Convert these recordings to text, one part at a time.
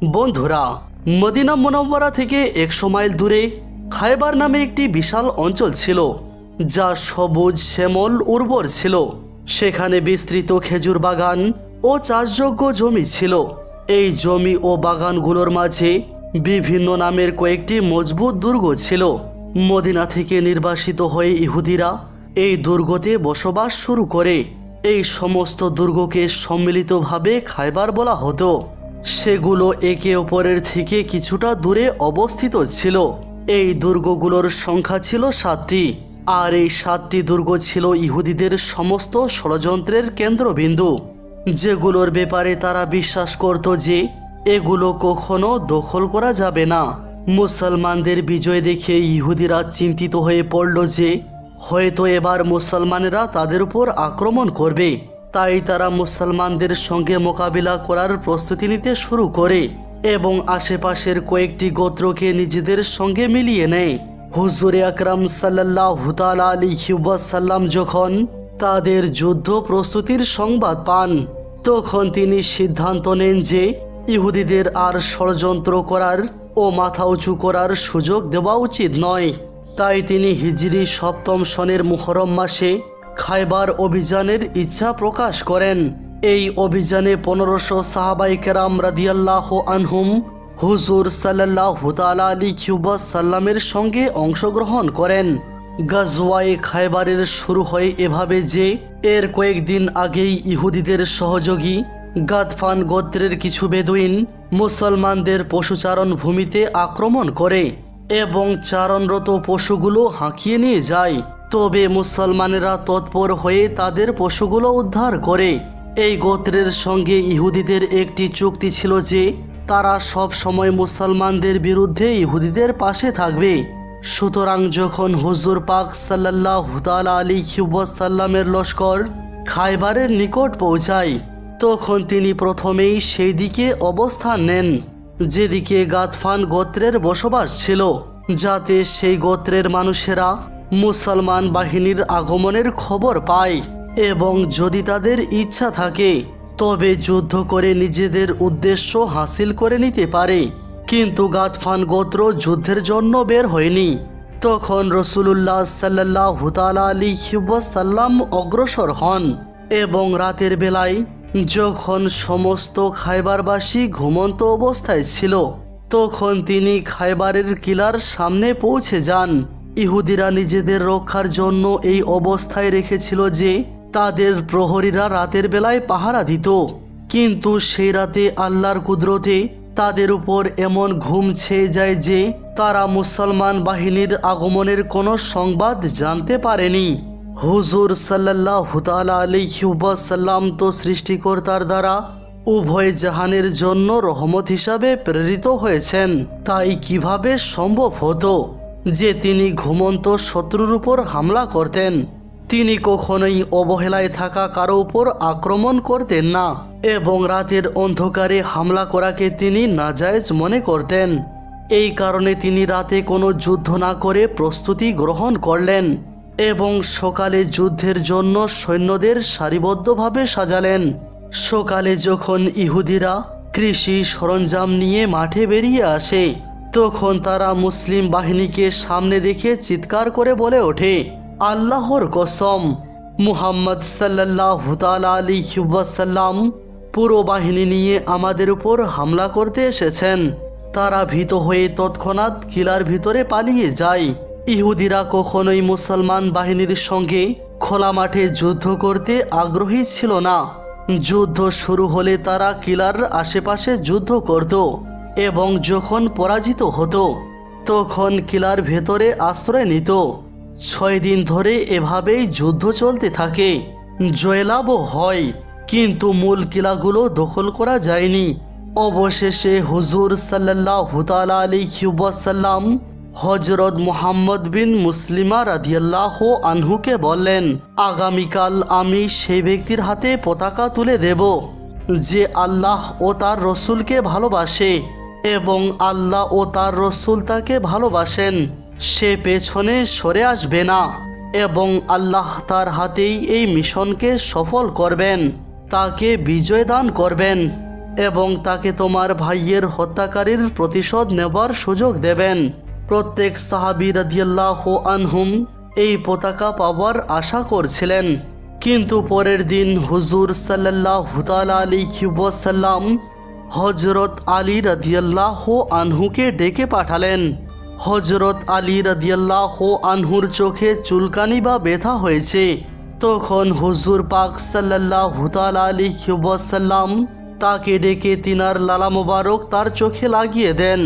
বন্ধুরা, মদিনা মুনাওয়ারা থেকে 100 মাইল দূরে খায়বার নামে একটি বিশাল অঞ্চল ছিল, যা সবুজ শ্যামল উর্বর ছিল। সেখানে বিস্তৃত খেজুর বাগান ও চাষযোগ্য জমি ছিল। এই জমি ও বাগানগুলোর মাঝে বিভিন্ন নামের কয়েকটি মজবুত দুর্গ ছিল। মদিনা থেকে নির্বাসিত হয়ে ইহুদিরা এই দুর্গতে বসবাস শুরু করে। এই সমস্ত দুর্গকে সম্মিলিতভাবে খায়বার বলা হতো। সেগুলো একে অপরের থেকে কিছুটা দূরে অবস্থিত ছিল। এই দুর্গগুলোর সংখ্যা ছিল 7টি, আর এই 7টি দুর্গ ছিল ইহুদিদের সমস্ত ষড়যন্ত্রের কেন্দ্রবিন্দু, যেগুলোর ব্যাপারে তারা বিশ্বাস করত যে এগুলো কখনো দখল করা যাবে না। মুসলমানদের বিজয় দেখে ইহুদিরা চিন্তিত হয়ে পড়ল যে হয়তো এবার মুসলমানেরা তাদের উপর আক্রমণ করবে। তাই তারা মুসলমানদের সঙ্গে মোকাবিলা করার প্রস্তুতি নিতে শুরু করে এবং আশেপাশের কয়েকটি গোত্রকে নিজেদের সঙ্গে মিলিয়ে নেয়। হুজুর আকরাম সাল্লাল্লাহু তাআলা আলাইহি ওয়াসাল্লাম যখন তাদের যুদ্ধ প্রস্তুতির সংবাদ পান, তখন তিনি সিদ্ধান্ত নেন যে ইহুদিদের আর ষড়যন্ত্র করার ও মাথা উঁচু করার সুযোগ দেওয়া উচিত নয়। তাই তিনি হিজরি 7ম সনের মুহররম মাসে খায়বার অভিযানের ইচ্ছা প্রকাশ করেন। এই অভিযানে 1500 সাহাবায়ে কেরাম রাদিয়াল্লাহু আনহুম হুজুর সাল্লাল্লাহু তাআলা আলাইহি ওয়াসাল্লামের সঙ্গে অংশগ্রহণ করেন। গাজওয়ায়ে খায়বারের শুরু হয় এভাবে যে এর কয়েকদিন আগেই ইহুদিদের সহযোগী গাতফান গোত্রের কিছু বেদুইন মুসলমানদের পশুচারণ ভূমিতে আক্রমণ করে এবং চারণরত পশুগুলো হাঁকিয়ে নিয়ে যায়। তবে মুসলমানেরা তৎপর হয়ে তাদের পশুগুলো উদ্ধার করে। এই গোত্রের সঙ্গে ইহুদিদের একটি চুক্তি ছিল যে তারা সব সময় মুসলমানদের বিরুদ্ধে ইহুদিদের পাশে থাকবে। সুতরাং যখন হুজুর পাক সাল্লাল্লাহু তাআলা আলাইহি ওয়াসাল্লামের লস্কর খায়বারের নিকট পৌঁছায়, তখন তিনি প্রথমেই সেই দিকে অবস্থান নেন যেদিকে গাতফান গোত্রের বসবাস ছিল, যাতে সেই গোত্রের মানুষেরা মুসলমান বাহিনীর আগমনের খবর পায় এবং যদি তাদের ইচ্ছা থাকে তবে যুদ্ধ করে নিজেদের উদ্দেশ্য হাসিল করে নিতে পারে। কিন্তু গাতফান গোত্র যুদ্ধের জন্য বের হয়নি। তখন রাসূলুল্লাহ সাল্লাল্লাহু তাআলা আলাইহি ওয়াসাল্লাম অগ্রসর হন এবং রাতের বেলায় যখন সমস্ত খায়বারবাসী ঘুমন্ত অবস্থায় ছিল, তখন তিনি খায়বারের কিলার সামনে পৌঁছে যান। ইহুদিরা নিজেদের রক্ষার জন্য এই অবস্থায় রেখেছিল যে তাদের প্রহরীরা রাতের বেলায় পাহারা দিত, কিন্তু সেই রাতে আল্লাহর কুদরতে তাদের উপর এমন ঘুম ছেয়ে যায় যে তারা মুসলমান বাহিনীর আগমনের কোনো সংবাদ জানতে পারেনি। হুজুর সাল্লাল্লাহু তাআলা আলাইহি ওয়াসাল্লাম তো সৃষ্টিকর্তার দ্বারা উভয় জাহানের জন্য রহমত হিসাবে প্রেরিত হয়েছেন। তাই কিভাবে সম্ভব হতো যে তিনি ঘুমন্ত শত্রুর উপর হামলা করতেন? তিনি কখনোই অবহেলায় থাকা কারো উপর আক্রমণ করতেন না এবং রাতের অন্ধকারে হামলা করাকে তিনি নাজায়েজ মনে করতেন। এই কারণে তিনি রাতে কোনো যুদ্ধ না করে প্রস্তুতি গ্রহণ করলেন এবং সকালে যুদ্ধের জন্য সৈন্যদের সারিবদ্ধভাবে সাজালেন। সকালে যখন ইহুদিরা কৃষি সরঞ্জাম নিয়ে মাঠে বেরিয়ে আসে, তখন তারা মুসলিম বাহিনীকে সামনে দেখে চিৎকার করে বলে ওঠে, আল্লাহর কসম, মুহাম্মদ সাল্লাল্লাহু তাআলা আলাইহি ওয়াসাল্লাম পুরো বাহিনী নিয়ে আমাদের উপর হামলা করতে এসেছেন। তারা ভীত হয়ে তৎক্ষণাৎ কিলার ভিতরে পালিয়ে যায়। ইহুদিরা কখনোই মুসলমান বাহিনীর সঙ্গে খোলা মাঠে যুদ্ধ করতে আগ্রহী ছিল না। যুদ্ধ শুরু হলে তারা কিলার আশেপাশে যুদ্ধ করত এবং যখন পরাজিত হতো তখন কিলার ভেতরে আশ্রয় নিত। 6 দিন ধরে এভাবেই যুদ্ধ চলতে থাকে। জয়লাভও হয়, কিন্তু মূল কিলাগুলো দখল করা যায়নি। অবশেষে হুজুর সাল্লাল্লাহু তাআলা আলাইহি ওয়াসাল্লাম হযরত মুহাম্মদ বিন মুসলিমা রাদিয়াল্লাহু আনহুকে বললেন, আগামীকাল আমি সেই ব্যক্তির হাতে পতাকা তুলে দেব যে আল্লাহ ও তার রসুলকে ভালোবাসে এবং আল্লাহ ও তার রসুল তাকে ভালোবাসেন। সে পেছনে সরে আসবে না এবং আল্লাহ তার হাতেই এই মিশনকে সফল করবেন, তাকে বিজয় দান করবেন। এবং তাকে তোমার ভাইয়ের হত্যাকারীর প্রতিশোধ নেবার সুযোগ দেবেন। প্রত্যেক সাহাবী রাদিয়াল্লাহু আনহুম এই পতাকা পাওয়ার আশা করছিলেন। কিন্তু পরের দিন হুজুর সাল্লাল্লাহু তাআলা আলাইহি ওয়াসাল্লাম হযরত আলী রাদিয়াল্লাহু আনহুকে ডেকে পাঠালেন। হযরত আলী রাদিয়াল্লাহু আনহুর চোখে চুলকানি বা ব্যথা হয়েছে। তখন হুজুর পাক সাল্লাল্লাহু তাআলা আলাইহি ওয়াসাল্লাম তাকে ডেকে তিনার লালা মোবারক তার চোখে লাগিয়ে দেন।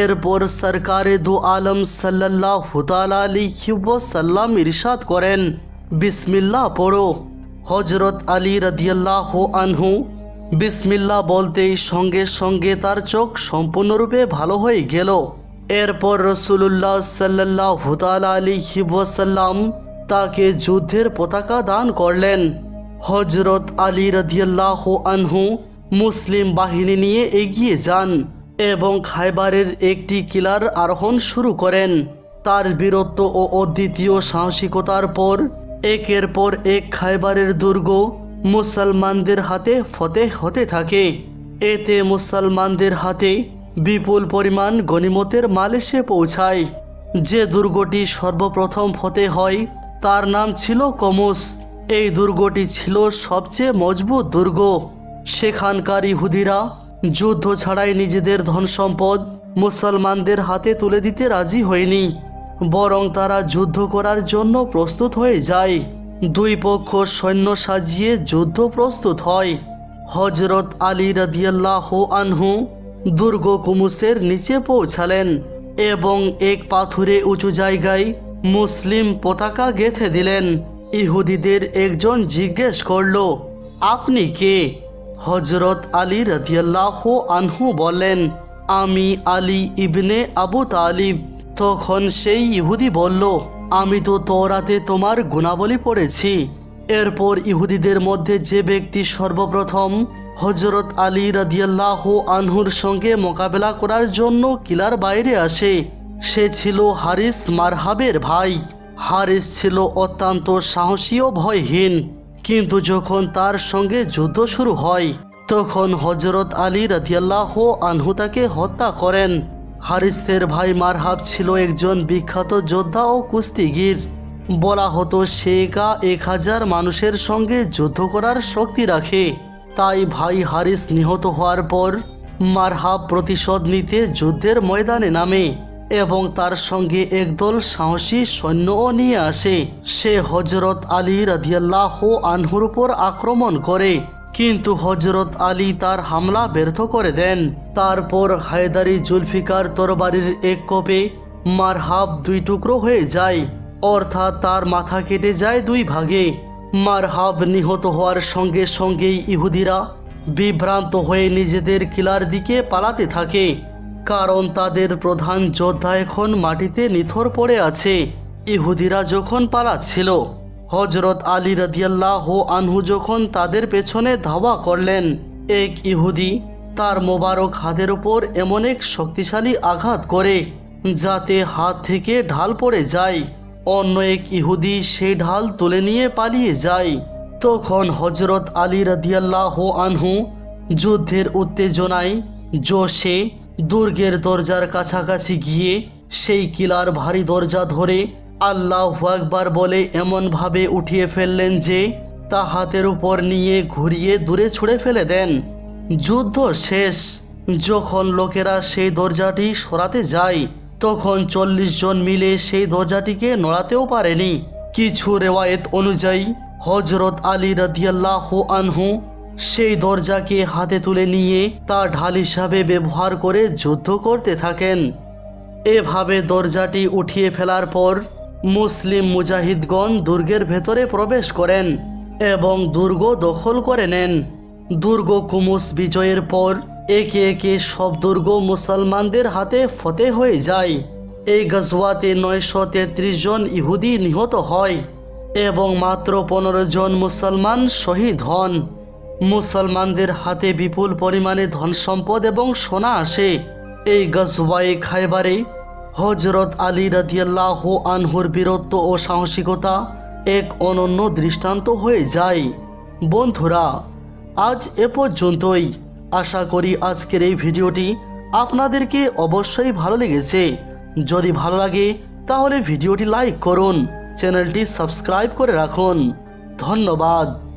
এরপর সরকারে দু আলম সাল্লাল্লাহু তাআলা আলাইহি ওয়াসাল্লাম ইরশাদ করেন, বিসমিল্লাহ পড়ো। হযরত আলী রাদিয়াল্লাহু আনহু বিসমিল্লাহ বলতেই সঙ্গে সঙ্গে তার চোখ সম্পূর্ণরূপে ভালো হয়ে গেল। এরপর রাসূলুল্লাহ সাল্লাল্লাহু তাআলা আলাইহি ওয়াসাল্লাম তাকে যুদ্ধের পতাকা দান করলেন। হযরত আলী রাদিয়াল্লাহু আনহু মুসলিম বাহিনী নিয়ে এগিয়ে যান এবং খায়বারের একটি কিলার আরোহণ শুরু করেন। তার বীরত্ব ও অদ্বিতীয় সাহসিকতার পর একের পর এক খায়বারের দুর্গ মুসলমানদের হাতে ফতেহ হতে থাকে। এতে মুসলমানদের হাতে বিপুল পরিমাণ গনিমতের মাল এসে পৌঁছায়। যে দুর্গটি সর্বপ্রথম ফতেহ হয় তার নাম ছিল কমুস। এই দুর্গটি ছিল সবচেয়ে মজবুত দুর্গ। সেখানকার ইহুদিরা যুদ্ধ ছাড়াই নিজেদের ধন সম্পদ মুসলমানদের হাতে তুলে দিতে রাজি হয়নি, বরং তারা যুদ্ধ করার জন্য প্রস্তুত হয়ে যায়। দুই পক্ষ সৈন্য সাজিয়ে যুদ্ধ প্রস্তুত হয়। হযরত আলী রাদিয়াল্লাহু আনহু দুর্গ কুমুসের নিচে পৌঁছালেন এবং এক পাথুরে উঁচু জায়গায় মুসলিম পতাকা গেঁথে দিলেন। ইহুদিদের একজন জিজ্ঞেস করল, আপনি কে? হযরত আলী রাদিয়াল্লাহু আনহু বললেন, আমি আলী ইবনে আবু তালিব। তখন সেই ইহুদি বলল, আমি তো তওরাতে তোমার গুণাবলী পড়েছি। এরপর ইহুদিদের মধ্যে যে ব্যক্তি সর্বপ্রথম হযরত আলী রাদিয়াল্লাহু আনহুর সঙ্গে মোকাবেলা করার জন্য কিলার বাইরে আসে সে ছিল হারিস মারহাবের ভাই। হারিস ছিল অত্যন্ত সাহসী ও ভয়হীন, কিন্তু যখন তার সঙ্গে যুদ্ধ শুরু হয় তখন হযরত আলী রাদিয়াল্লাহু আনহু তাকে হত্যা করেন। হারিসের ভাই মারহাব ছিল একজন বিখ্যাত যোদ্ধা ও কুস্তিগীর। বলা হতো সে একা 1000 মানুষের সঙ্গে যুদ্ধ করার শক্তি রাখে। তাই ভাই হারিস নিহত হওয়ার পর মারহাব প্রতিশোধ নিতে যুদ্ধের ময়দানে নামে এবং তার সঙ্গে একদল সাহসী সৈন্যও নিয়ে আসে। সে হযরত আলী রাদিয়াল্লাহু আনহুর উপর আক্রমণ করে, কিন্তু হযরত আলী তার হামলা ব্যর্থ করে দেন। তারপর হায়দারি জুলফিকার তরবারির এক কোপে মারহাব 2 টুকরো হয়ে যায়, অর্থাৎ তার মাথা কেটে যায় 2 ভাগে। মারহাব নিহত হওয়ার সঙ্গে সঙ্গেই ইহুদিরা বিভ্রান্ত হয়ে নিজেদের কিলার দিকে পালাতে থাকে, কারণ তাদের প্রধান যোদ্ধা এখন মাটিতে নিথর পড়ে আছে। ইহুদিরা যখন পালাচ্ছিল, হযরত আলী রাদিয়াল্লাহু আনহু যখন তাদের পেছনে ধাওয়া করলেন, এক ইহুদি তার মোবারক হাতের উপর এমন এক শক্তিশালী আঘাত করে যাতে হাত থেকে ঢাল পড়ে যায়। অন্য এক ইহুদি সেই ঢাল তুলে নিয়ে পালিয়ে যায়। তখন হযরত আলী রাদিয়াল্লাহু আনহু যুদ্ধের উত্তেজনায় জোশে দুর্গের দরজার কাছাকাছি গিয়ে সেই কিলার ভারী দরজা ধরে আল্লাহু আকবার বলে এমনভাবে উঠিয়ে ফেললেন যে তা হাতের উপর নিয়ে ঘুরিয়ে দূরে ছুঁড়ে ফেলে দেন। যুদ্ধ শেষ। যখন লোকেরা সেই দরজাটি সরাতে যায় তখন 40 জন মিলে সেই দরজাটিকে নড়াতেও পারেনি। কিছু রেওয়ায়েত অনুযায়ী হযরত আলী রাদিয়াল্লাহু আনহু সেই দরজাকে হাতে তুলে নিয়ে তা ঢাল হিসাবে ব্যবহার করে যুদ্ধ করতে থাকেন। এভাবে দরজাটি উঠিয়ে ফেলার পর মুসলিম মুজাহিদগণ দুর্গের ভেতরে প্রবেশ করেন এবং দুর্গ দখল করে নেন। দুর্গ কুমুস বিজয়ের পর একে একে সব দুর্গ মুসলমানদের হাতে ফতেহ হয়ে যায়। এই গজওয়াতে 933 জন ইহুদি নিহত হয় এবং মাত্র 15 জন মুসলমান শহীদ হন। মুসলমানদের হাতে বিপুল পরিমাণে ধন সম্পদ এবং সোনা আসে। এই গজওয়ায়ে খায়বারে হযরত আলী রাদিয়াল্লাহু আনহুর বীরত্ব ও সাহসিকতা এক অনন্য দৃষ্টান্ত হয়ে যায়। বন্ধুরা, আজ এ পর্যন্তই। আশা করি আজকের এই ভিডিওটি আপনাদেরকে অবশ্যই ভালো লেগেছে। যদি ভালো লাগে তাহলে ভিডিওটি লাইক করুন, চ্যানেলটি সাবস্ক্রাইব করে রাখুন। ধন্যবাদ।